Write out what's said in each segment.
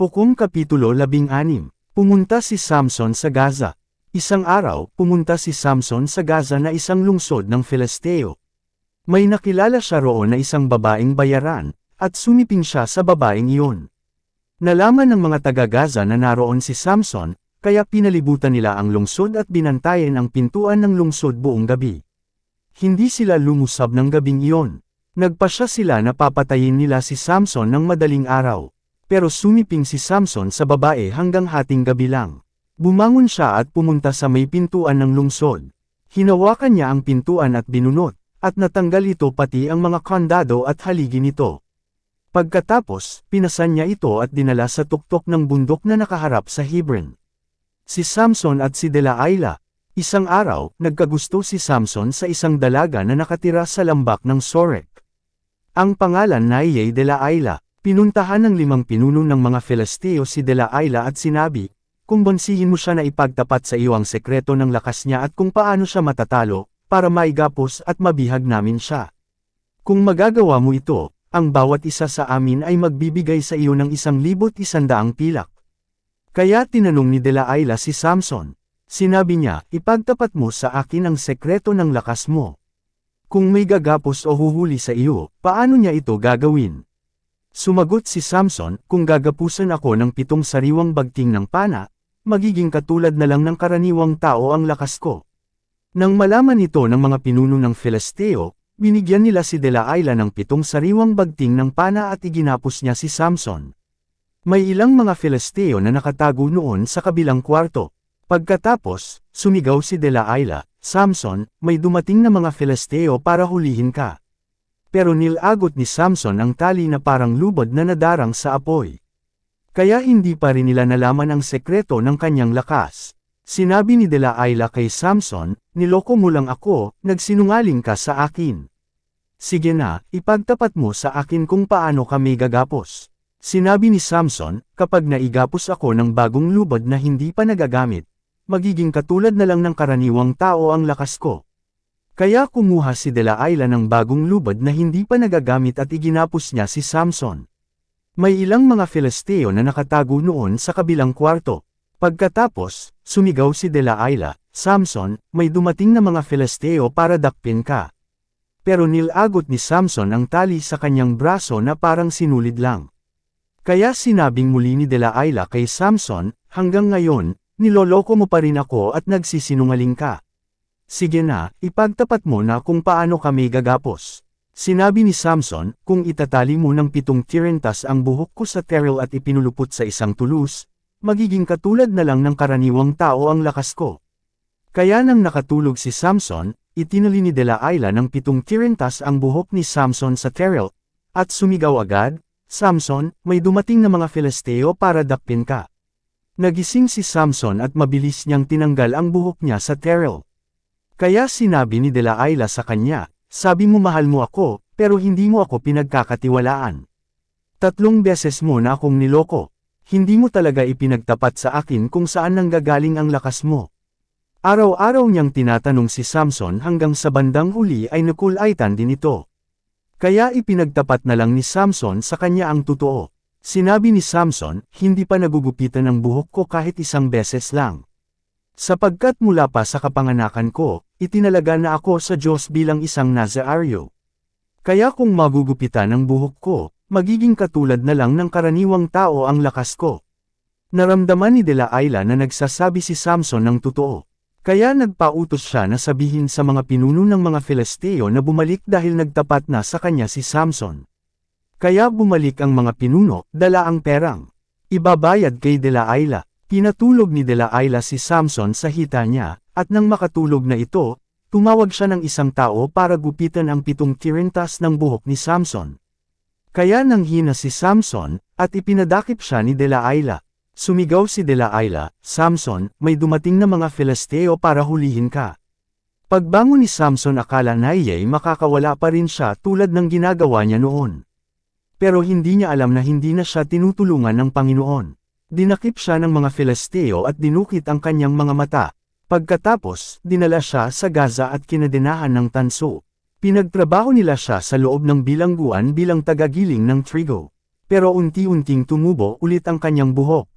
Hukom Kapitulo 16. Pumunta si Samson sa Gaza. Isang araw, pumunta si Samson sa Gaza na isang lungsod ng Filisteo. May nakilala siya roon na isang babaeng bayaran, at sumiping siya sa babaeng iyon. Nalaman ng mga taga-Gaza na naroon si Samson, kaya pinalibutan nila ang lungsod at binantayan ang pintuan ng lungsod buong gabi. Hindi sila lumusab ng gabing iyon. Nagpasya sila na papatayin nila si Samson ng madaling araw. Pero sumiping si Samson sa babae hanggang hating gabi lang. Bumangon siya at pumunta sa may pintuan ng lungsod. Hinawakan niya ang pintuan at binunot, at natanggal ito pati ang mga kandado at haligi nito. Pagkatapos, pinasan niya ito at dinala sa tuktok ng bundok na nakaharap sa Hebron. Si Samson at si Delilah. Isang araw, nagkagusto si Samson sa isang dalaga na nakatira sa lambak ng Sorek. Ang pangalan ay Delilah. Pinuntahan ng 5 pinuno ng mga Filisteo si Delilah at sinabi, "Kung bansihin mo siya na ipagtapat sa iyo ang sekreto ng lakas niya at kung paano siya matatalo, para maigapos at mabihag namin siya. Kung magagawa mo ito, ang bawat isa sa amin ay magbibigay sa iyo ng 1,100 pilak." Kaya tinanong ni Delilah si Samson. Sinabi niya, "Ipagtapat mo sa akin ang sekreto ng lakas mo. Kung may gagapos o huhuli sa iyo, paano niya ito gagawin?" Sumagot si Samson, "Kung gagapusan ako ng 7 sariwang bagting ng pana, magiging katulad na lang ng karaniwang tao ang lakas ko." Nang malaman ito ng mga pinuno ng Filisteo, binigyan nila si Delilah ng 7 sariwang bagting ng pana at iginapos niya si Samson. May ilang mga Filisteo na nakatago noon sa kabilang kwarto. Pagkatapos, sumigaw si Delilah, "Samson, may dumating na mga Filisteo para hulihin ka." Pero nilagot ni Samson ang tali na parang lubod na nadarang sa apoy. Kaya hindi pa rin nila nalaman ang sekreto ng kanyang lakas. Sinabi ni Delilah kay Samson, "Niloko mo lang ako, nagsinungaling ka sa akin. Sige na, ipagtapat mo sa akin kung paano kami gagapos." Sinabi ni Samson, "Kapag naigapos ako ng bagong lubod na hindi pa nagagamit, magiging katulad na lang ng karaniwang tao ang lakas ko." Kaya kumuha si Delilah ng bagong lubod na hindi pa nagagamit at iginapos niya si Samson. May ilang mga Filisteo na nakatago noon sa kabilang kwarto. Pagkatapos, sumigaw si Delilah, "Samson, may dumating na mga Filisteo para dakpin ka." Pero nilagot ni Samson ang tali sa kanyang braso na parang sinulid lang. Kaya sinabing muli ni Delilah kay Samson, "Hanggang ngayon, niloloko mo pa rin ako at nagsisinungaling ka. Sige na, ipagtapat mo na kung paano kami gagapos." Sinabi ni Samson, "Kung itatali mo ng 7 tirentas ang buhok ko sa terel at ipinulupot sa isang tulus, magiging katulad na lang ng karaniwang tao ang lakas ko." Kaya nang nakatulog si Samson, itinali ni Delilah ng 7 tirentas ang buhok ni Samson sa terel, at sumigaw agad, "Samson, may dumating na mga Filisteo para dakpin ka." Nagising si Samson at mabilis niyang tinanggal ang buhok niya sa terel. Kaya sinabi ni Delilah sa kanya, "Sabi mo mahal mo ako, pero hindi mo ako pinagkakatiwalaan. 3 beses mo na akong niloko. Hindi mo talaga ipinagtapat sa akin kung saan nanggagaling ang lakas mo." Araw-araw niyang tinatanong si Samson hanggang sa bandang huli ay nakulaitan din ito. Kaya ipinagtapat na lang ni Samson sa kanya ang totoo. Sinabi ni Samson, "Hindi pa nagugupitan ang buhok ko kahit 1 beses lang. Sapagkat mula pa sa kapanganakan ko, itinalaga na ako sa Diyos bilang isang Nazareo. Kaya kung magugupitan ang buhok ko, magiging katulad na lang ng karaniwang tao ang lakas ko." Naramdaman ni Delilah na nagsasabi si Samson ng totoo. Kaya nagpautos siya na sabihin sa mga pinuno ng mga Filisteo na bumalik dahil nagtapat na sa kanya si Samson. Kaya bumalik ang mga pinuno, dala ang perang ibabayad kay Delilah. Pinatulog ni Delilah si Samson sa hita niya, at nang makatulog na ito, tumawag siya ng isang tao para gupitan ang 7 tirentas ng buhok ni Samson. Kaya nanghina si Samson, at ipinadakip siya ni Delilah. Sumigaw si Delilah, "Samson, may dumating na mga Filisteo para hulihin ka." Pagbangon ni Samson akala na makakawala pa rin siya tulad ng ginagawa niya noon. Pero hindi niya alam na hindi na siya tinutulungan ng Panginoon. Dinakip siya ng mga Filisteo at dinukit ang kanyang mga mata. Pagkatapos, dinala siya sa Gaza at kinadenahan ng tanso. Pinagtrabaho nila siya sa loob ng bilangguan bilang tagagiling ng trigo. pero unti-unting tumubo ulit ang kanyang buhok.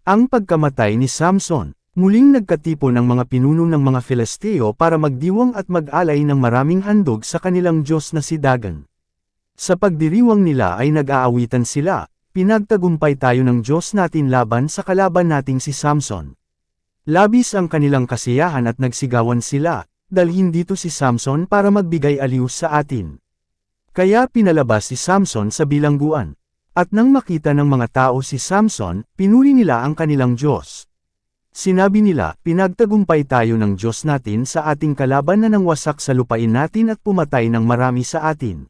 Ang pagkamatay ni Samson, muling nagkatipon ang mga pinuno ng mga Filisteo para magdiwang at mag-alay ng maraming handog sa kanilang Diyos na si Dagon. Sa pagdiriwang nila ay nag-aawitan sila, pinagtagumpay tayo ng Diyos natin laban sa kalaban nating si Samson. Labis ang kanilang kasiyahan at nagsigawan sila, dalhin dito si Samson para magbigay aliw sa atin. Kaya pinalabas si Samson sa bilangguan. At nang makita ng mga tao si Samson, pinuri nila ang kanilang Diyos. Sinabi nila, pinagtagumpay tayo ng Diyos natin sa ating kalaban na nangwasak sa lupain natin at pumatay ng marami sa atin.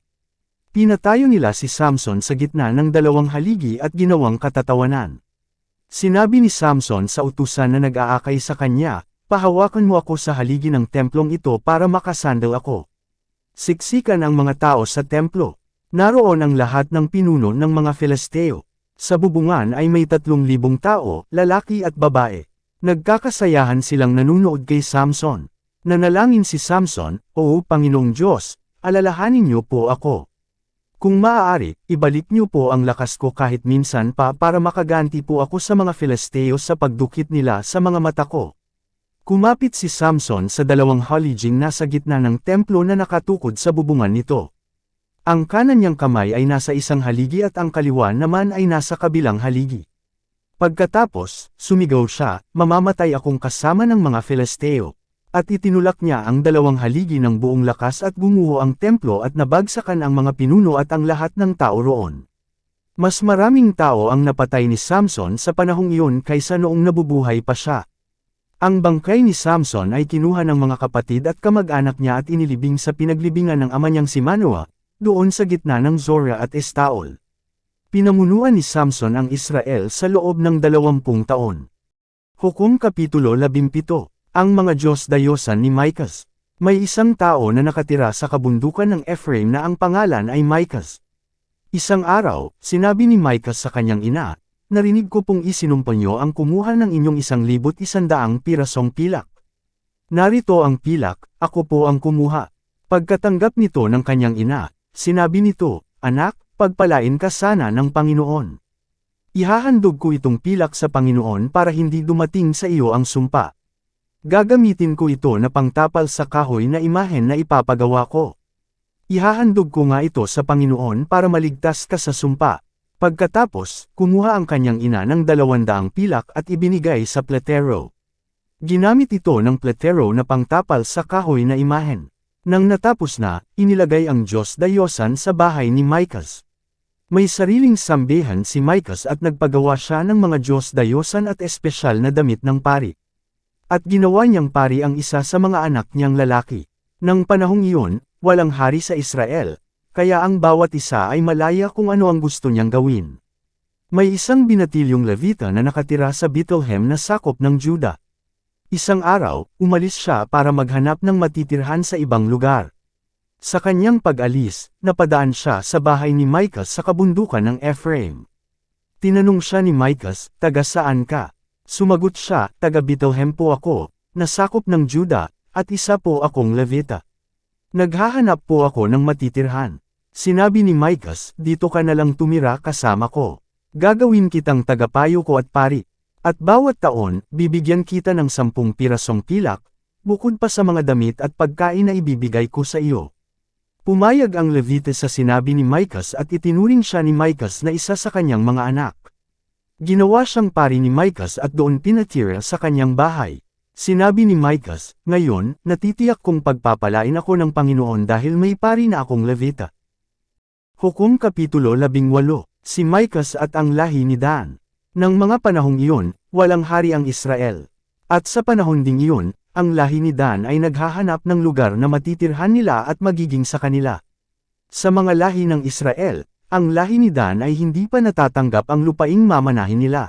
Pinatayo nila si Samson sa gitna ng dalawang haligi at ginawang katatawanan. Sinabi ni Samson sa utusan na nag-aakay sa kanya, pahawakan mo ako sa haligi ng templong ito para makasandal ako. Siksikan ang mga tao sa templo. Naroon ang lahat ng pinuno ng mga Filisteo. Sa bubungan ay may 3,000 tao, lalaki at babae. Nagkakasayahan silang nanunood kay Samson. Nanalangin si Samson, "O Panginoong Diyos, alalahanin niyo po ako. Kung maaari, ibalik niyo po ang lakas ko kahit minsan pa para makaganti po ako sa mga Filisteo sa pagdukit nila sa mga mata ko." Kumapit si Samson sa dalawang haliging nasa gitna ng templo na nakatukod sa bubungan nito. Ang kanan niyang kamay ay nasa isang haligi at ang kaliwa naman ay nasa kabilang haligi. Pagkatapos, sumigaw siya, "Mamamatay akong kasama ng mga Filisteo." At itinulak niya ang dalawang haligi ng buong lakas at gumuho ang templo at nabagsakan ang mga pinuno at ang lahat ng tao roon. Mas maraming tao ang napatay ni Samson sa panahong iyon kaysa noong nabubuhay pa siya. Ang bangkay ni Samson ay kinuha ng mga kapatid at kamag-anak niya at inilibing sa pinaglibingan ng ama niyang si Manoah, doon sa gitna ng Zorah at Estaol. Pinamunuan ni Samson ang Israel sa loob ng 20 taon. Hukom Kapitulo 17. Ang mga Diyos-dayosan ni Micas. May isang tao na nakatira sa kabundukan ng Ephraim na ang pangalan ay Micas. Isang araw, sinabi ni Micas sa kanyang ina, "Narinig ko pong isinumpa niyo ang kumuha ng inyong 1,100 pirasong pilak. Narito ang pilak, ako po ang kumuha." Pagkatanggap nito ng kanyang ina, sinabi nito, "Anak, pagpalain ka sana ng Panginoon. Ihahandog ko itong pilak sa Panginoon para hindi dumating sa iyo ang sumpa. Gagamitin ko ito na pangtapal sa kahoy na imahen na ipapagawa ko. Ihahandog ko nga ito sa Panginoon para maligtas ka sa sumpa." Pagkatapos, kumuha ang kanyang ina ng 200 pilak at ibinigay sa platero. Ginamit ito ng platero na pangtapal sa kahoy na imahen. Nang natapos na, inilagay ang Diyos-dayosan sa bahay ni Micas. May sariling sambihan si Micas at nagpagawa siya ng mga Diyos-dayosan at espesyal na damit ng pari. At ginawa niyang pari ang isa sa mga anak niyang lalaki. Nang panahong iyon, walang hari sa Israel, kaya ang bawat isa ay malaya kung ano ang gusto niyang gawin. May isang binatilyong Levita na nakatira sa Bethlehem na sakop ng Juda. Isang araw, umalis siya para maghanap ng matitirhan sa ibang lugar. Sa kanyang pag-alis, napadaan siya sa bahay ni Micas sa kabundukan ng Ephraim. Tinanong siya ni Micas, "Taga saan ka?" Sumagot siya, "Taga Bethlehem po ako, nasakop ng Juda, at isa po akong Levita. Naghahanap po ako ng matitirhan." Sinabi ni Micas, "Dito ka na lang tumira kasama ko. Gagawin kitang tagapayo ko at pari. At bawat taon, bibigyan kita ng 10 pirasong pilak, bukod pa sa mga damit at pagkain na ibibigay ko sa iyo." Pumayag ang Levite sa sinabi ni Micas at itinuring siya ni Micas na isa sa kanyang mga anak. Ginawa siyang pari ni Micas at doon pinatira sa kanyang bahay. Sinabi ni Micas, "Ngayon, natitiyak kong pagpapalain ako ng Panginoon dahil may pari na akong Levita." Hukom Kapitulo 18. Si Micas at ang lahi ni Dan. Nang mga panahong iyon, walang hari ang Israel. At sa panahon ding iyon, ang lahi ni Dan ay naghahanap ng lugar na matitirhan nila at magiging sa kanila. Sa mga lahi ng Israel, ang lahi ni Dan ay hindi pa natatanggap ang lupaing mamanahin nila.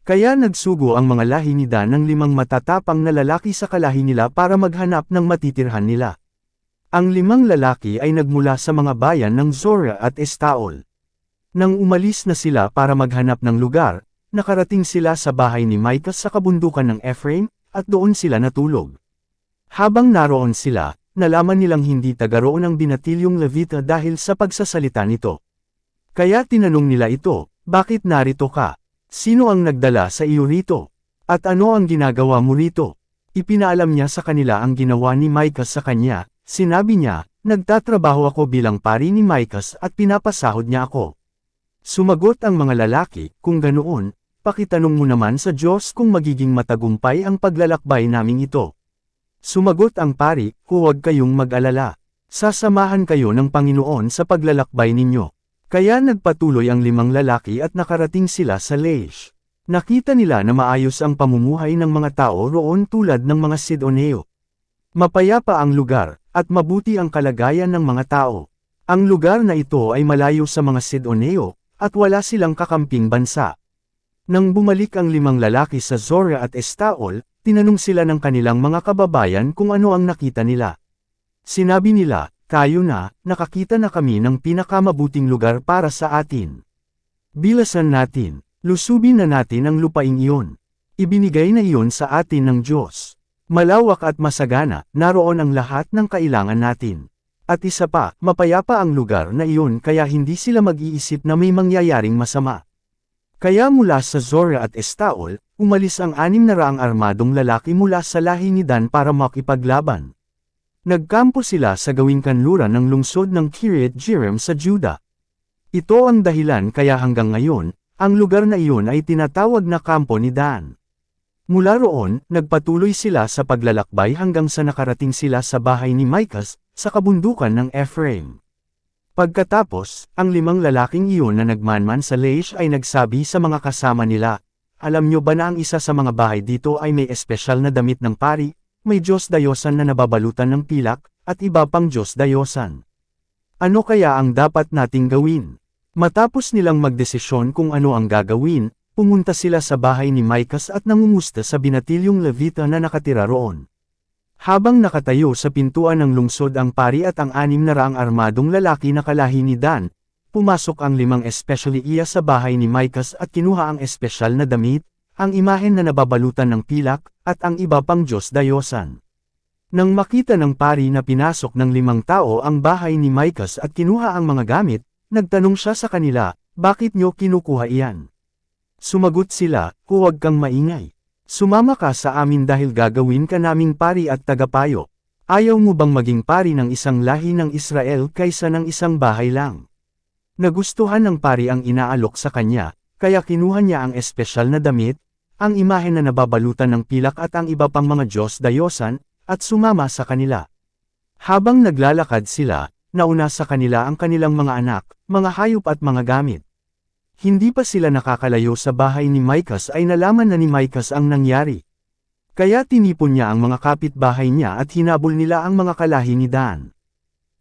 Kaya nagsugo ang mga lahi ni Dan ng 5 matatapang na lalaki sa kalahi nila para maghanap ng matitirhan nila. Ang 5 lalaki ay nagmula sa mga bayan ng Zorah at Estaol. Nang umalis na sila para maghanap ng lugar, nakarating sila sa bahay ni Micas sa kabundukan ng Ephraim, at doon sila natulog. Habang naroon sila, nalaman nilang hindi taga roon ang binatilyong Levita dahil sa pagsasalita nito. Kaya tinanong nila ito, bakit narito ka? Sino ang nagdala sa iyo rito? At ano ang ginagawa mo rito? Ipinaalam niya sa kanila ang ginawa ni Micah sa kanya, sinabi niya, nagtatrabaho ako bilang pari ni Micah at pinapasahod niya ako. Sumagot ang mga lalaki, kung ganoon, pakitanong mo naman sa Diyos kung magiging matagumpay ang paglalakbay naming ito. Sumagot ang pari, huwag kayong mag-alala. Sasamahan kayo ng Panginoon sa paglalakbay ninyo. Kaya nagpatuloy ang 5 lalaki at nakarating sila sa Laish. Nakita nila na maayos ang pamumuhay ng mga tao roon tulad ng mga Sidoneo. Mapayapa ang lugar, at mabuti ang kalagayan ng mga tao. Ang lugar na ito ay malayo sa mga Sidoneo, at wala silang kakamping bansa. Nang bumalik ang 5 lalaki sa Zora at Estaol, tinanong sila ng kanilang mga kababayan kung ano ang nakita nila. Sinabi nila, tayo na, nakakita na kami ng pinakamabuting lugar para sa atin. Bilasan natin, lusubin na natin ang lupaing iyon. Ibinigay na iyon sa atin ng Diyos. Malawak at masagana, naroon ang lahat ng kailangan natin. At isa pa, mapayapa ang lugar na iyon kaya hindi sila mag-iisip na may mangyayaring masama. Kaya mula sa Zora at Estaol, umalis ang 600 armadong lalaki mula sa lahi ni Dan para makipaglaban. Nagkampo sila sa gawing kanluran ng lungsod ng Kiriath Jearim sa Juda. Ito ang dahilan kaya hanggang ngayon, ang lugar na iyon ay tinatawag na kampo ni Dan. Mula roon, nagpatuloy sila sa paglalakbay hanggang sa nakarating sila sa bahay ni Micah, sa kabundukan ng Ephraim. Pagkatapos, ang 5 lalaking iyon na nagmanman sa Laish ay nagsabi sa mga kasama nila, alam nyo ba na ang isa sa mga bahay dito ay may espesyal na damit ng pari, may Diyos dayosan na nababalutan ng pilak, at iba pang Diyos dayosan. Ano kaya ang dapat nating gawin? Matapos nilang magdesisyon kung ano ang gagawin, pumunta sila sa bahay ni Micah at nangumusta sa binatilyong Levita na nakatira roon. Habang nakatayo sa pintuan ng lungsod ang pari at ang 600 armadong lalaki na kalahi ni Dan, pumasok ang 5 especially iya sa bahay ni Micah at kinuha ang espesyal na damit, ang imahen na nababalutan ng pilak, at ang iba pang Diyos dayosan. Nang makita ng pari na pinasok ng 5 tao ang bahay ni Micah at kinuha ang mga gamit, nagtanong siya sa kanila, bakit nyo kinukuha iyan? Sumagot sila, huwag kang maingay. Sumama ka sa amin dahil gagawin ka naming pari at tagapayo. Ayaw mo bang maging pari ng isang lahi ng Israel kaysa ng isang bahay lang? Nagustuhan ng pari ang inaalok sa kanya, kaya kinuha niya ang espesyal na damit, ang imahen na nababalutan ng pilak at ang iba pang mga Diyos dayosan, at sumama sa kanila. Habang naglalakad sila, nauna sa kanila ang kanilang mga anak, mga hayop at mga gamit. Hindi pa sila nakakalayo sa bahay ni Micah ay nalaman na ni Micah ang nangyari. Kaya tinipon niya ang mga kapitbahay niya at hinabol nila ang mga kalahi ni Dan.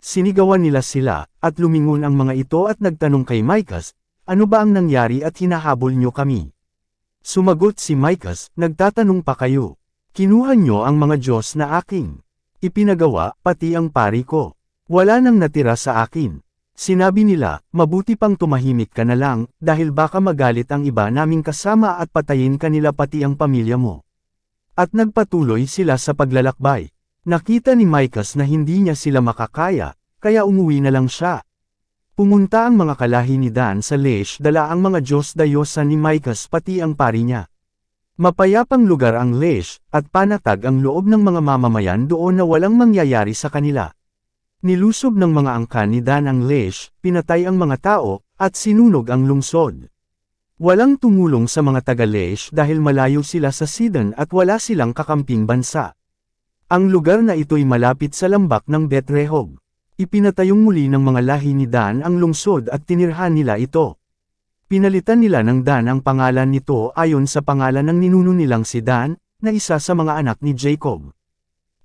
Sinigawan nila sila, at lumingon ang mga ito at nagtanong kay Micah, ano ba ang nangyari at hinahabol niyo kami? Sumagot si Micah, nagtatanong pa kayo. Kinuha niyo ang mga Diyos na aking ipinagawa, pati ang pari ko. Wala nang natira sa akin. Sinabi nila, mabuti pang tumahimik ka na lang, dahil baka magalit ang iba naming kasama at patayin kanila pati ang pamilya mo. At nagpatuloy sila sa paglalakbay. Nakita ni Micah na hindi niya sila makakaya, kaya umuwi na lang siya. Pumunta ang mga kalahi ni Dan sa Laish dala ang mga Diyos dayosan ni Micah pati ang pari niya. Mapayapang lugar ang Laish, at panatag ang loob ng mga mamamayan doon na walang mangyayari sa kanila. Nilusob ng mga angkan ni Dan ang Laish, pinatay ang mga tao, at sinunog ang lungsod. Walang tumulong sa mga taga-Laish dahil malayo sila sa Sidon at wala silang kakamping bansa. Ang lugar na ito'y malapit sa lambak ng Bet-Rehob. Ipinatayong muli ng mga lahi ni Dan ang lungsod at tinirhan nila ito. Pinalitan nila ng Dan ang pangalan nito ayon sa pangalan ng ninuno nilang si Dan, na isa sa mga anak ni Jacob.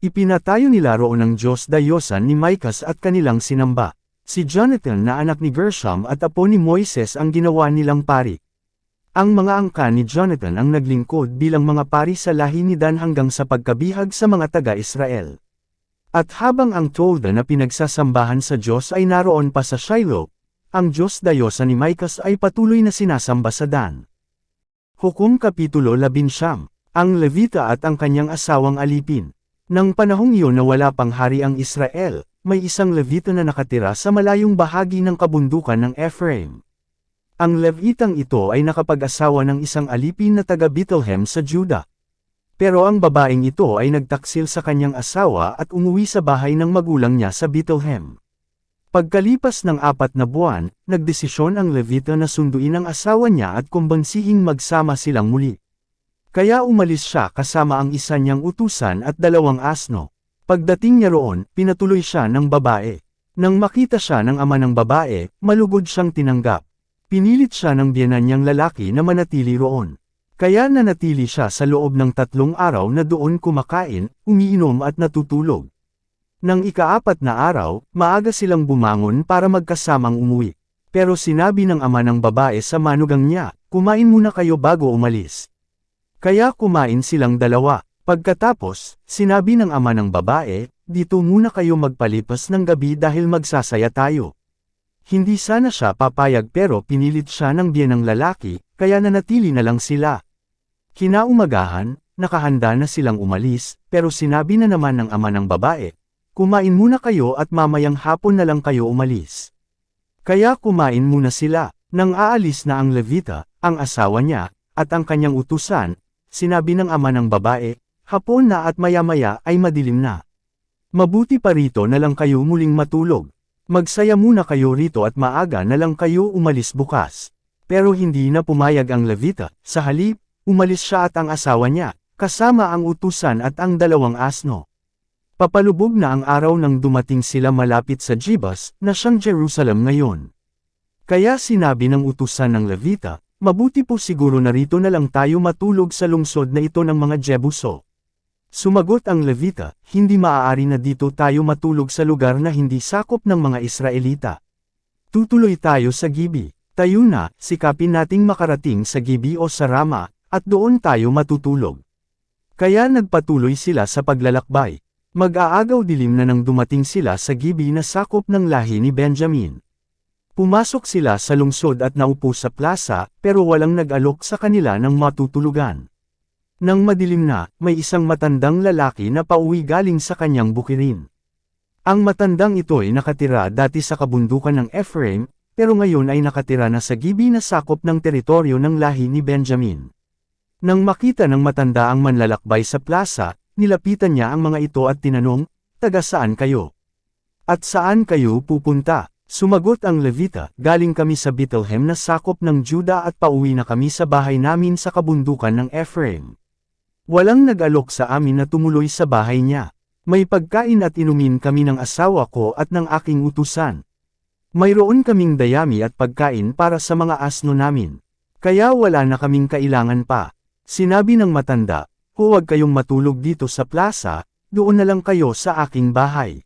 Ipinatayo nila roon ang Diyos dayosan ni Micah at kanilang sinamba. Si Jonathan na anak ni Gershom at apo ni Moises ang ginawa nilang pari. Ang mga angkan ni Jonathan ang naglingkod bilang mga pari sa lahi ni Dan hanggang sa pagkabihag sa mga taga-Israel. At habang ang Tolda na pinagsasambahan sa Diyos ay naroon pa sa Shiloh, ang Diyos dayosan ni Micah ay patuloy na sinasamba sa Dan. Hukom Kapitulo 11. Ang Levita at ang kanyang asawang alipin. Nang panahong iyon na wala pang hari ang Israel, may isang Levita na nakatira sa malayong bahagi ng kabundukan ng Ephraim. Ang Levitang ito ay nakapag-asawa ng isang alipin na taga Bethlehem sa Juda. Pero ang babaeng ito ay nagtaksil sa kanyang asawa at umuwi sa bahay ng magulang niya sa Bethlehem. Pagkalipas ng 4 na buwan, nagdesisyon ang Levita na sunduin ang asawa niya at kumbansihing magsama silang muli. Kaya umalis siya kasama ang isa niyang utusan at 2 asno. Pagdating niya roon, pinatuloy siya ng babae. Nang makita siya ng ama ng babae, malugod siyang tinanggap. Pinilit siya ng biyenan niyang lalaki na manatili roon. Kaya nanatili siya sa loob ng 3 araw na doon kumakain, umiinom at natutulog. Nang ika-4 na araw, maaga silang bumangon para magkasamang umuwi. Pero sinabi ng ama ng babae sa manugang niya, kumain muna kayo bago umalis. Kaya kumain silang 2. Pagkatapos, sinabi ng ama ng babae, dito muna kayo magpalipas ng gabi dahil magsasaya tayo. Hindi sana siya papayag pero pinilit siya ng biyenang lalaki, kaya nanatili na lang sila. Kinaumagahan, nakahanda na silang umalis, pero sinabi na naman ng ama ng babae, kumain muna kayo at mamayang hapon na lang kayo umalis. Kaya kumain muna sila. Nang aalis na ang Levita, ang asawa niya, at ang kanyang utusan, sinabi ng ama ng babae, hapon na at maya-maya ay madilim na. Mabuti pa rito na lang kayo muling matulog. Magsaya muna kayo rito at maaga na lang kayo umalis bukas. Pero hindi na pumayag ang Levita, sa halip, umalis siya at ang asawa niya, kasama ang utusan at ang 2 asno. Papalubog na ang araw nang dumating sila malapit sa Jebus, na siyang Jerusalem ngayon. Kaya sinabi ng utusan ng Levita, mabuti po siguro na rito na lang tayo matulog sa lungsod na ito ng mga Jebuso. Sumagot ang Levita, hindi maaari na dito tayo matulog sa lugar na hindi sakop ng mga Israelita. Tutuloy tayo sa Gibi. Tayo na, sikapin nating makarating sa Gibi o sa Rama, at doon tayo matutulog. Kaya nagpatuloy sila sa paglalakbay. Mag-aagaw dilim na nang dumating sila sa Gibi na sakop ng lahi ni Benjamin. Pumasok sila sa lungsod at naupo sa plaza, pero walang nag-alok sa kanila ng matutulugan. Nang madilim na, may isang matandang lalaki na pauwi galing sa kanyang bukirin. Ang matandang ito ay nakatira dati sa kabundukan ng Ephraim, pero ngayon ay nakatira na sa Gibi na sakop ng teritoryo ng lahi ni Benjamin. Nang makita ng matanda ang manlalakbay sa plaza, nilapitan niya ang mga ito at tinanong, taga saan kayo? At saan kayo pupunta? Sumagot ang Levita, galing kami sa Bethlehem na sakop ng Juda at pauwi na kami sa bahay namin sa kabundukan ng Ephraim. Walang nag-alok sa amin na tumuloy sa bahay niya. May pagkain at inumin kami ng asawa ko at ng aking utusan. Mayroon kaming dayami at pagkain para sa mga asno namin. Kaya wala na kaming kailangan pa. Sinabi ng matanda, huwag kayong matulog dito sa plaza, doon na lang kayo sa aking bahay.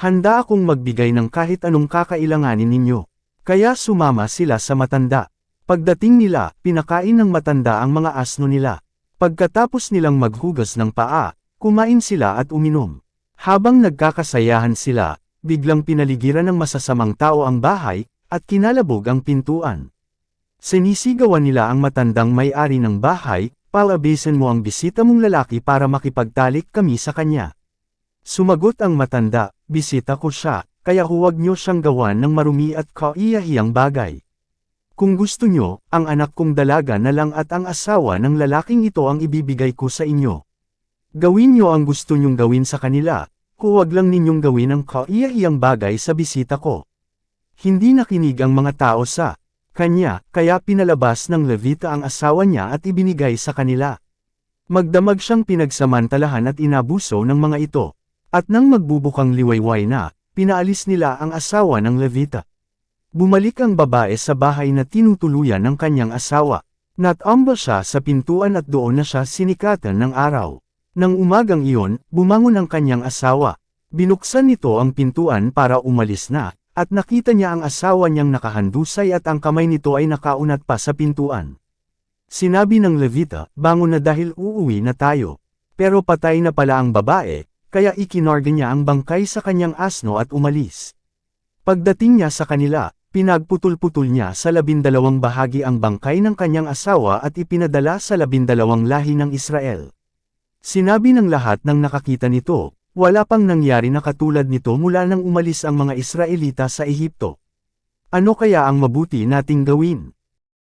Handa akong magbigay ng kahit anong kakailanganin ninyo. Kaya sumama sila sa matanda. Pagdating nila, pinakain ng matanda ang mga asno nila. Pagkatapos nilang maghugas ng paa, kumain sila at uminom. Habang nagkakasayahan sila, biglang pinaligiran ng masasamang tao ang bahay, at kinalabog ang pintuan. Sinisigawan nila ang matandang may-ari ng bahay, palabasin mo ang bisita mong lalaki para makipagtalik kami sa kanya. Sumagot ang matanda, bisita ko siya, kaya huwag niyo siyang gawan ng marumi at kaiyahiyang bagay. Kung gusto niyo, ang anak kong dalaga na lang at ang asawa ng lalaking ito ang ibibigay ko sa inyo. Gawin niyo ang gusto niyong gawin sa kanila, huwag lang ninyong gawin ang kaiyahiyang bagay sa bisita ko. Hindi nakinig ang mga tao sa kanya, kaya pinalabas ng Levita ang asawa niya at ibinigay sa kanila. Magdamag siyang pinagsamantalahan at inabuso ng mga ito. At nang magbubukang liwayway na, pinaalis nila ang asawa ng Levita. Bumalik ang babae sa bahay na tinutuluyan ng kanyang asawa. Natamba siya sa pintuan at doon na siya sinikatan ng araw. Nang umagang iyon, bumangon ang kanyang asawa. Binuksan nito ang pintuan para umalis na, at nakita niya ang asawa niyang nakahandusay at ang kamay nito ay nakaunat pa sa pintuan. Sinabi ng Levita, bangon na dahil uuwi na tayo. Pero patay na pala ang babae, kaya ikinarga niya ang bangkay sa kanyang asno at umalis. Pagdating niya sa kanila, pinagputol-putol niya sa 12 bahagi ang bangkay ng kanyang asawa at ipinadala sa 12 lahi ng Israel. Sinabi ng lahat ng nakakita nito, wala pang nangyari na katulad nito mula nang umalis ang mga Israelita sa Ehipto. Ano kaya ang mabuti nating gawin?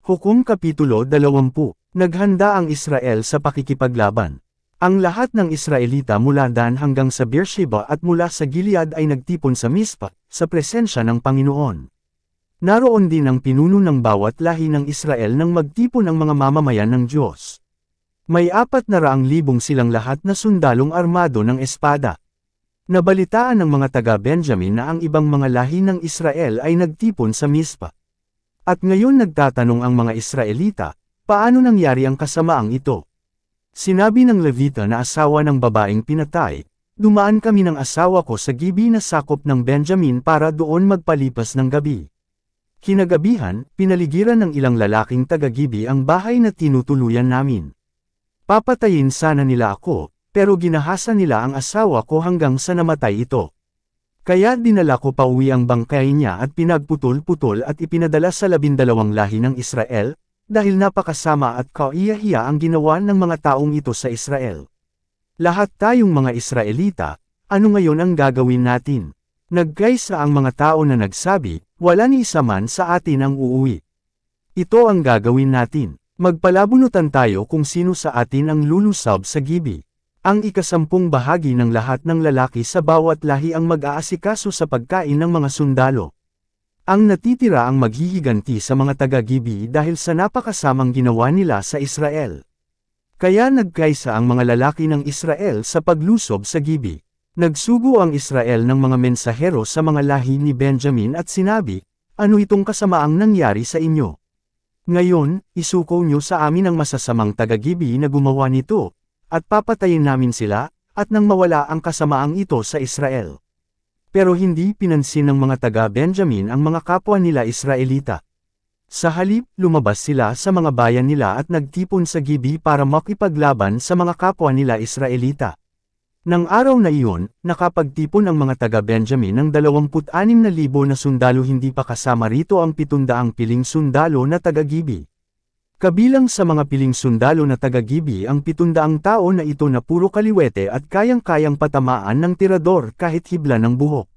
Hukom Kapitulo 20. Naghanda ang Israel sa pakikipaglaban. Ang lahat ng Israelita mula Dan hanggang sa Beersheba at mula sa Gilead ay nagtipon sa Mispa, sa presensya ng Panginoon. Naroon din ang pinuno ng bawat lahi ng Israel nang magtipon ang mga mamamayan ng Diyos. May 400,000 silang lahat na sundalong armado ng espada. Nabalitaan ng mga taga-Benjamin na ang ibang mga lahi ng Israel ay nagtipon sa Mispa. At ngayon nagtatanong ang mga Israelita, paano nangyari ang kasamaang ito? Sinabi ng Levita na asawa ng babaeng pinatay, dumaan kami ng asawa ko sa gibi na sakop ng Benjamin para doon magpalipas ng gabi. Kinagabihan, pinaligiran ng ilang lalaking taga-gibi ang bahay na tinutuluyan namin. Papatayin sana nila ako, pero ginahasa nila ang asawa ko hanggang sa namatay ito. Kaya dinala ko pauwi ang bangkay niya at pinagputol-putol at ipinadala sa 12 lahi ng Israel, dahil napakasama at kaiyahiya ang ginawa ng mga taong ito sa Israel. Lahat tayong mga Israelita, ano ngayon ang gagawin natin? Nagkaisa ang mga tao na nagsabi, wala ni isa man sa atin ang uuwi. Ito ang gagawin natin. Magpalabunutan tayo kung sino sa atin ang lulusab sa gibi. Ang 10 bahagi ng lahat ng lalaki sa bawat lahi ang mag-aasikaso sa pagkain ng mga sundalo. Ang natitira ang maghihiganti sa mga taga-gibi dahil sa napakasamang ginawa nila sa Israel. Kaya nagkaisa ang mga lalaki ng Israel sa paglusob sa gibi. Nagsugo ang Israel ng mga mensahero sa mga lahi ni Benjamin at sinabi, ano itong kasamaang nangyari sa inyo? Ngayon, isuko nyo sa amin ang masasamang taga-gibi na gumawa nito, at papatayin namin sila, at nang mawala ang kasamaang ito sa Israel. Pero hindi pinansin ng mga taga-Benjamin ang mga kapwa nila Israelita. Sa halip, lumabas sila sa mga bayan nila at nagtipon sa gibi para makipaglaban sa mga kapwa nila Israelita. Nang araw na iyon, nakapagtipon ang mga taga-Benjamin ng 26,000 na sundalo, hindi pa kasama rito ang 700 piling sundalo na taga-gibi. Kabilang sa mga piling sundalo na taga-gibi ang 700 tao na ito na puro kaliwete at kayang-kayang patamaan ng tirador kahit hibla ng buhok.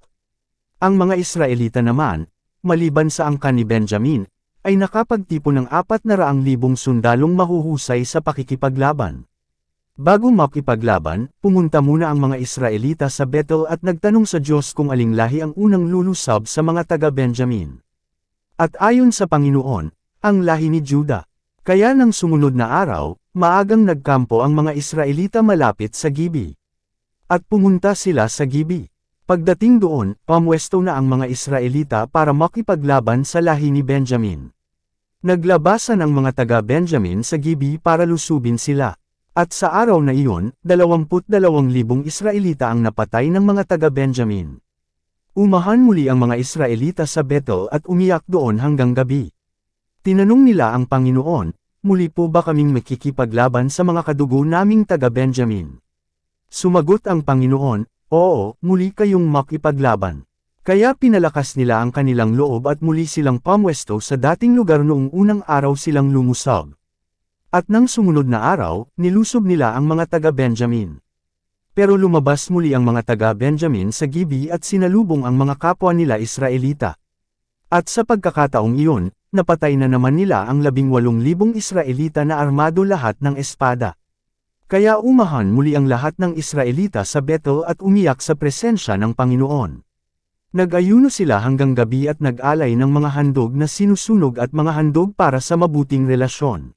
Ang mga Israelita naman, maliban sa angkan ni Benjamin, ay nakapagtipon ng 400,000 sundalong mahuhusay sa pakikipaglaban. Bago makipaglaban, pumunta muna ang mga Israelita sa Bethel at nagtanong sa Diyos kung aling lahi ang unang lulusab sa mga taga-Benjamin. At ayon sa Panginoon, ang lahi ni Juda. Kaya nang sumunod na araw, maagang nagkampo ang mga Israelita malapit sa gibi. At pumunta sila sa gibi. Pagdating doon, pamwesto na ang mga Israelita para makipaglaban sa lahi ni Benjamin. Naglabasan ang mga taga-Benjamin sa gibi para lusubin sila. At sa araw na iyon, 22,000 Israelita ang napatay ng mga taga-Benjamin. Umahan muli ang mga Israelita sa Bethel at umiyak doon hanggang gabi. Tinanong nila ang Panginoon, muli po ba kaming makikipaglaban sa mga kadugo naming taga-Benjamin? Sumagot ang Panginoon, oo, muli kayong makipaglaban. Kaya pinalakas nila ang kanilang loob at muli silang pamwesto sa dating lugar noong unang araw silang lumusab. At nang sumunod na araw, nilusob nila ang mga taga-Benjamin. Pero lumabas muli ang mga taga-Benjamin sa gibi at sinalubong ang mga kapwa nila Israelita. At sa pagkakataong iyon, napatay na naman nila ang 18,000 Israelita na armado lahat ng espada. Kaya umahan muli ang lahat ng Israelita sa Bethel at umiyak sa presensya ng Panginoon. Nag-ayuno sila hanggang gabi at nag-alay ng mga handog na sinusunog at mga handog para sa mabuting relasyon.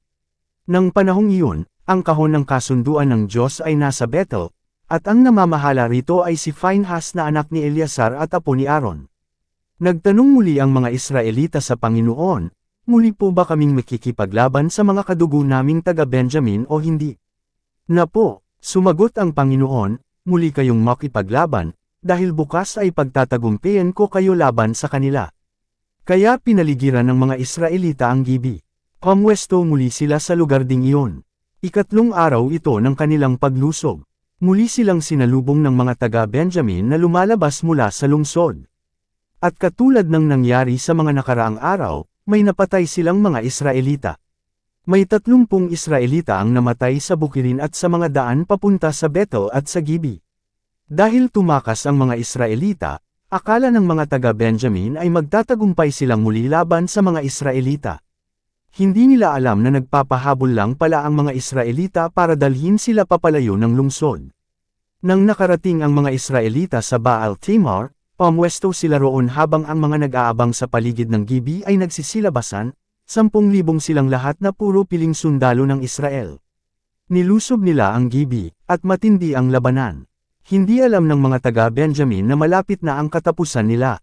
Nang panahong iyon, ang kahon ng kasunduan ng Diyos ay nasa Bethel, at ang namamahala rito ay si Phinehas na anak ni Eleazar at apo ni Aaron. Nagtanong muli ang mga Israelita sa Panginoon, muli po ba kaming makikipaglaban sa mga kadugo naming taga-Benjamin o hindi? Napo, sumagot ang Panginoon, muli kayong makipaglaban, dahil bukas ay pagtatagumpian ko kayo laban sa kanila. Kaya pinaligiran ng mga Israelita ang gibi. Pamwesto muli sila sa lugar ding iyon. Ikatlong araw ito ng kanilang paglusob. Muli silang sinalubong ng mga taga-Benjamin na lumalabas mula sa lungsod. At katulad ng nangyari sa mga nakaraang araw, may napatay silang mga Israelita. May 30 Israelita ang namatay sa bukirin at sa mga daan papunta sa Bethel at sa gibi. Dahil tumakas ang mga Israelita, akala ng mga taga-Benjamin ay magtatagumpay silang muli laban sa mga Israelita. Hindi nila alam na nagpapahabol lang pala ang mga Israelita para dalhin sila papalayo ng lungsod. Nang nakarating ang mga Israelita sa Baal Tamar, pamwesto sila roon habang ang mga nag-aabang sa paligid ng Gibi ay nagsisilabasan, 10,000 silang lahat na puro piling sundalo ng Israel. Nilusob nila ang Gibi, at matindi ang labanan. Hindi alam ng mga taga-Benjamin na malapit na ang katapusan nila.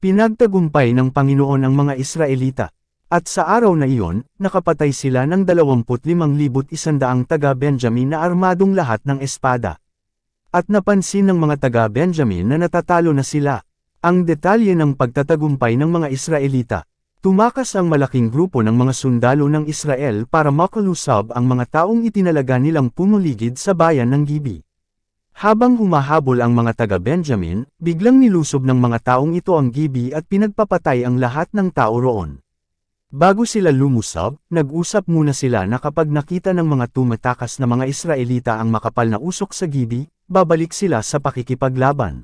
Pinagtagumpay ng Panginoon ang mga Israelita. At sa araw na iyon, nakapatay sila ng 25,100 taga-Benjamin na armadong lahat ng espada. At napansin ng mga taga-Benjamin na natatalo na sila. Ang detalye ng pagtatagumpay ng mga Israelita. Tumakas ang malaking grupo ng mga sundalo ng Israel para makalusab ang mga taong itinalaga nilang pumuligid sa bayan ng Gibi. Habang humahabol ang mga taga-Benjamin, biglang nilusob ng mga taong ito ang Gibi at pinagpapatay ang lahat ng tao roon. Bago sila lumusab, nag-usap muna sila na kapag nakita ng mga tumatakas na mga Israelita ang makapal na usok sa Gibi, babalik sila sa pakikipaglaban.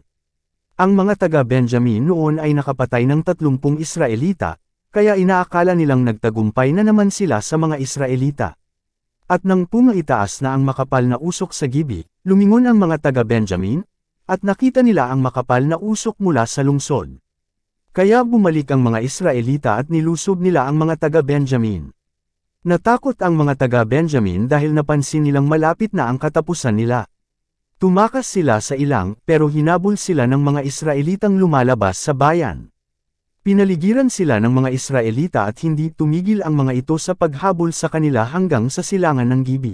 Ang mga taga-Benjamin noon ay nakapatay ng 30 Israelita, kaya inaakala nilang nagtagumpay na naman sila sa mga Israelita. At nang pumaitaas na ang makapal na usok sa Gibi, lumingon ang mga taga-Benjamin, at nakita nila ang makapal na usok mula sa lungsod. Kaya bumalik ang mga Israelita at nilusob nila ang mga taga-Benjamin. Natakot ang mga taga-Benjamin dahil napansin nilang malapit na ang katapusan nila. Tumakas sila sa ilang, pero hinabol sila ng mga Israelitang lumalabas sa bayan. Pinaligiran sila ng mga Israelita at hindi tumigil ang mga ito sa paghabol sa kanila hanggang sa silangan ng Gibi.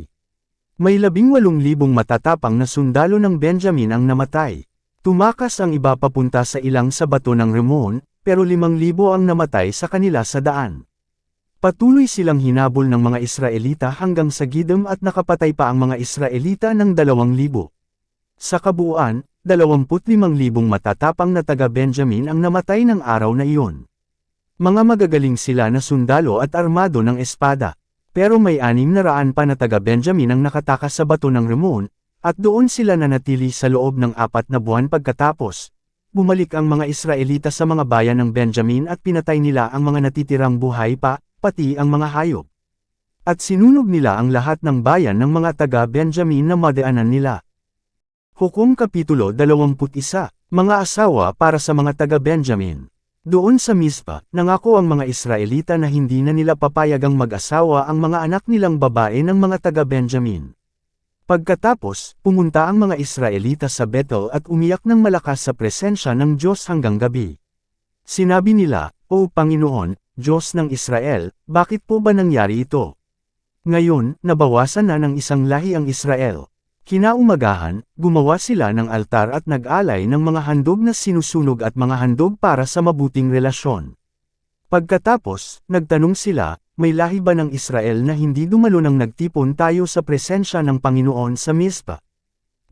May 18,000 matatapang na sundalo ng Benjamin ang namatay. Tumakas ang iba papunta sa ilang sa bato ng Rimmon, pero 5,000 ang namatay sa kanila sa daan. Patuloy silang hinabol ng mga Israelita hanggang sa Gidom at nakapatay pa ang mga Israelita ng 2,000. Sa kabuuan, 25,000 matatapang na taga-Benjamin ang namatay ng araw na iyon. Mga magagaling sila na sundalo at armado ng espada. Pero may 600 pa na taga-Benjamin ang nakatakas sa bato ng Rimmon, at doon sila nanatili sa loob ng 4 na buwan pagkatapos. Bumalik ang mga Israelita sa mga bayan ng Benjamin at pinatay nila ang mga natitirang buhay pa, pati ang mga hayop. At sinunog nila ang lahat ng bayan ng mga taga-Benjamin na madaanan nila. Hukom Kapitulo 21, Mga asawa para sa mga taga-Benjamin. Doon sa Mizpa, nangako ang mga Israelita na hindi na nila papayagang mag-asawa ang mga anak nilang babae ng mga taga-Benjamin. Pagkatapos, pumunta ang mga Israelita sa Bethel at umiyak ng malakas sa presensya ng Diyos hanggang gabi. Sinabi nila, "O Panginoon, Diyos ng Israel, bakit po ba nangyari ito? Ngayon, nabawasan na ng isang lahi ang Israel." Kinaumagahan, gumawa sila ng altar at nag-alay ng mga handog na sinusunog at mga handog para sa mabuting relasyon. Pagkatapos, nagtanong sila, "May lahi ba ng Israel na hindi dumalo nang nagtipon tayo sa presensya ng Panginoon sa Mizpa?"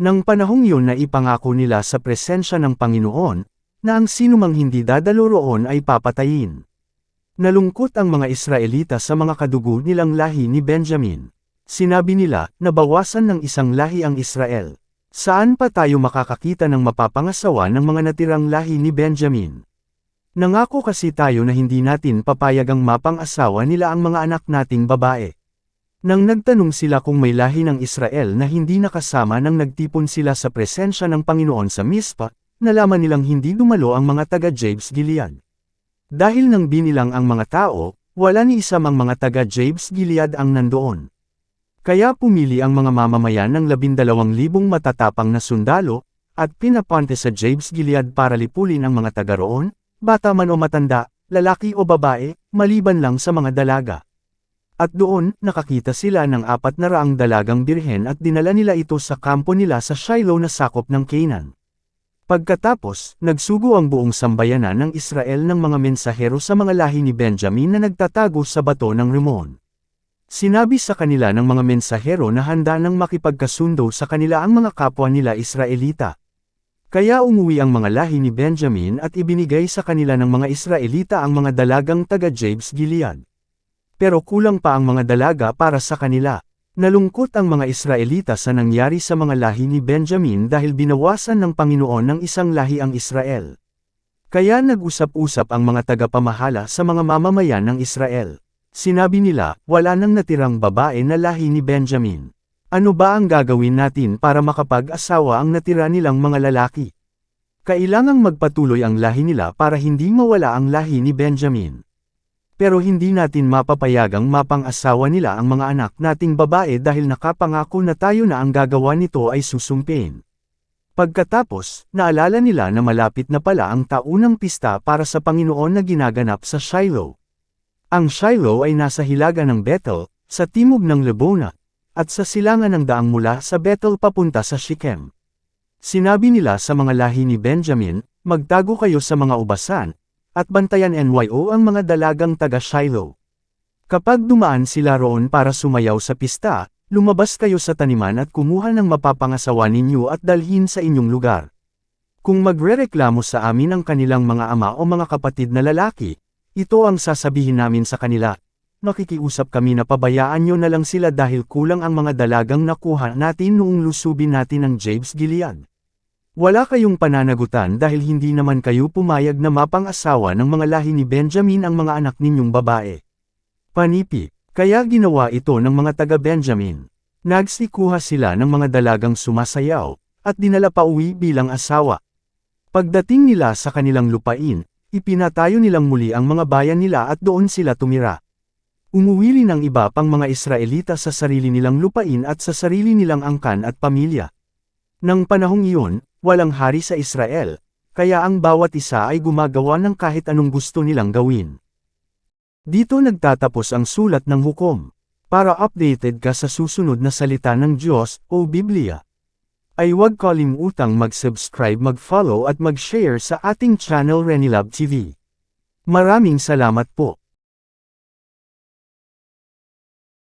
Nang panahong yun na ipangako nila sa presensya ng Panginoon, na ang sinumang hindi dadalo roon ay papatayin. Nalungkot ang mga Israelita sa mga kadugo nilang lahi ni Benjamin. Sinabi nila, nabawasan ng isang lahi ang Israel. Saan pa tayo makakakita ng mapapangasawa ng mga natirang lahi ni Benjamin? Nangako kasi tayo na hindi natin papayagang mapang-asawa nila ang mga anak nating babae. Nang nagtanong sila kung may lahi ng Israel na hindi nakasama nang nagtipon sila sa presensya ng Panginoon sa Mizpa, nalaman nilang hindi dumalo ang mga taga-Jabes Gilead. Dahil nang binilang ang mga tao, wala ni isa mang mga taga-Jabes Gilead ang nandoon. Kaya pumili ang mga mamamayan ng 12,000 matatapang na sundalo, at pinapunta sa Jabes Gilead para lipulin ang mga taga roon, bata man o matanda, lalaki o babae, maliban lang sa mga dalaga. At doon, nakakita sila ng 400 dalagang birhen at dinala nila ito sa kampo nila sa Shiloh na sakop ng Canaan. Pagkatapos, nagsugo ang buong sambayanan ng Israel ng mga mensahero sa mga lahi ni Benjamin na nagtatago sa bato ng Rimmon. Sinabi sa kanila ng mga mensahero na handa nang makipagkasundo sa kanila ang mga kapwa nila Israelita. Kaya umuwi ang mga lahi ni Benjamin at ibinigay sa kanila ng mga Israelita ang mga dalagang taga-Jabes Gilead. Pero kulang pa ang mga dalaga para sa kanila. Nalungkot ang mga Israelita sa nangyari sa mga lahi ni Benjamin dahil binawasan ng Panginoon ng isang lahi ang Israel. Kaya nag-usap-usap ang mga tagapamahala sa mga mamamayan ng Israel. Sinabi nila, wala nang natirang babae na lahi ni Benjamin. Ano ba ang gagawin natin para makapag-asawa ang natira nilang mga lalaki? Kailangang magpatuloy ang lahi nila para hindi mawala ang lahi ni Benjamin. Pero hindi natin mapapayagang mapang-asawa nila ang mga anak nating babae dahil nakapangako na tayo na ang gagawa nito ay susumpin. Pagkatapos, naalala nila na malapit na pala ang taunang pista para sa Panginoon na ginaganap sa Shiloh. Ang Shiloh ay nasa hilaga ng Bethel, sa timog ng Lebona, at sa silangan ng daang mula sa Bethel papunta sa Shechem. Sinabi nila sa mga lahi ni Benjamin, magtago kayo sa mga ubasan, at bantayan NYO ang mga dalagang taga Shiloh. Kapag dumaan sila roon para sumayaw sa pista, lumabas kayo sa taniman at kumuha ng mapapangasawa ninyo at dalhin sa inyong lugar. Kung magrereklamo sa amin ang kanilang mga ama o mga kapatid na lalaki, ito ang sasabihin namin sa kanila. Nakikiusap kami na pabayaan nyo na lang sila dahil kulang ang mga dalagang nakuha natin noong lusubin natin ang Jabes Gilead. Wala kayong pananagutan dahil hindi naman kayo pumayag na mapang-asawa ng mga lahi ni Benjamin ang mga anak ninyong babae. Panipi, kaya ginawa ito ng mga taga-Benjamin. Nagsikuha sila ng mga dalagang sumasayaw, at dinala pa uwi bilang asawa. Pagdating nila sa kanilang lupain, ipinatayo nilang muli ang mga bayan nila at doon sila tumira. Umuwi rin ang iba pang mga Israelita sa sarili nilang lupain at sa sarili nilang angkan at pamilya. Nang panahong iyon, walang hari sa Israel, kaya ang bawat isa ay gumagawa ng kahit anong gusto nilang gawin. Dito nagtatapos ang sulat ng hukom. Para updated ka sa susunod na salita ng Diyos o Biblia, ay huwag kalimutang mag-subscribe, mag-follow at mag-share sa ating channel Renilab TV. Maraming salamat po.